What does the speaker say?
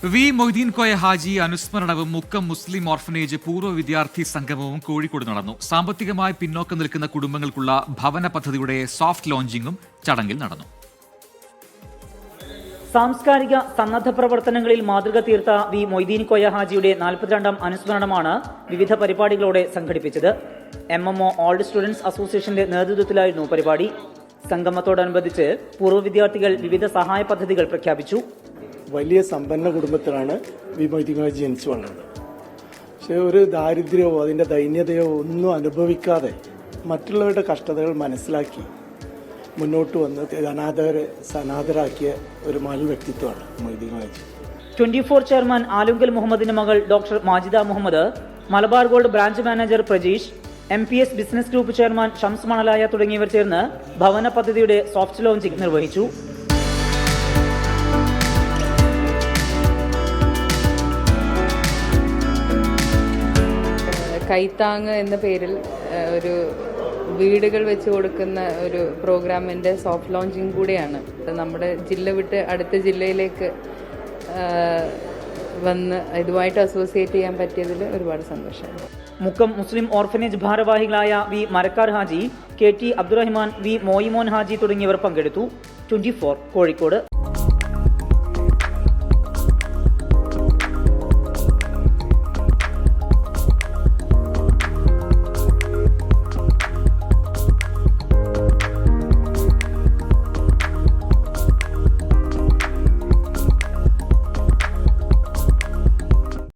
V Moideen Koya Haji അനുസ്മരണവും Mukkam Muslim orphanage പൂർവ്വ വിദ്യാർത്ഥി സംഗമവും കോഴിക്കോട് നടന്നു. സാമ്പത്തികമായി പിന്നോക്കം നിൽക്കുന്ന കുടുംബങ്ങൾക്കുള്ള ഭവന പദ്ധതിയുടെ സോഫ്റ്റ് ലോഞ്ചിങ്ങും ചടങ്ങിൽ നടന്നു. സാംസ്കാരിക സന്നദ്ധ പ്രവർത്തനങ്ങളിൽ മാതൃക തീർത്ത വി മൊയ്തീൻ കോയ ഹാജിയുടെ 42ാം അനുസ്മരണമാണ് വിവിധ പരിപാടികളോടെ സംഘടിപ്പിച്ചത്. MMO ഓൾഡ് സ്റ്റുഡൻസ് അസോസിയേഷന്റെ നേതൃത്വത്തിലായിരുന്നു പരിപാടി. സംഗമത്തോടനുബന്ധിച്ച് പൂർവ്വ വിദ്യാർത്ഥികൾ വിവിധ സഹായ പദ്ധതികൾ പ്രഖ്യാപിച്ചു. വലിയ സമ്പന്ന കുടുംബത്തിലാണ് വി മൊയ്തീൻ കോയ ജനിച്ചു വന്നത്. പക്ഷേ ഒരു ദാരിദ്ര്യമോ അതിൻ്റെ ദൈന്യതയോ ഒന്നും അനുഭവിക്കാതെ മറ്റുള്ളവരുടെ കഷ്ടതകൾ മനസ്സിലാക്കി മുന്നോട്ട് വന്ന് അനാഥരെ സനാഥരാക്കിയ ഒരു മൽ വ്യക്തിത്വമാണ് മൊയ്തീൻ കോയ. 24 ചെയർമാൻ ആലുങ്കൽ മുഹമ്മദിന്റെ മകൾ doctor Majida Muhammad, Malabar Gold branch manager Prajeesh, MPS business group chairman Shams Manalaya തുടങ്ങിയവർ ചേർന്ന് ഭവന പദ്ധതിയുടെ സോഫ്റ്റ് ലോഞ്ചിങ് നിർവഹിച്ചു. കൈത്താങ് എന്ന പേരിൽ ഒരു വീടുകൾ വെച്ച് കൊടുക്കുന്ന ഒരു പ്രോഗ്രാമിൻ്റെ സോഫ്റ്റ് ലോഞ്ചിങ് കൂടിയാണ്. നമ്മുടെ ജില്ല വിട്ട് അടുത്ത ജില്ലയിലേക്ക് വന്ന് ഇതുമായിട്ട് അസോസിയേറ്റ് ചെയ്യാൻ പറ്റിയതിൽ ഒരുപാട് സന്തോഷമുണ്ട്. മുക്കം മുസ്ലിം ഓർഫനേജ് ഭാരവാഹികളായ V Marakkar Haji, KT Abdurahman, V Moyimon Haji തുടങ്ങിയവർ പങ്കെടുത്തു. 24 കോഴിക്കോട്.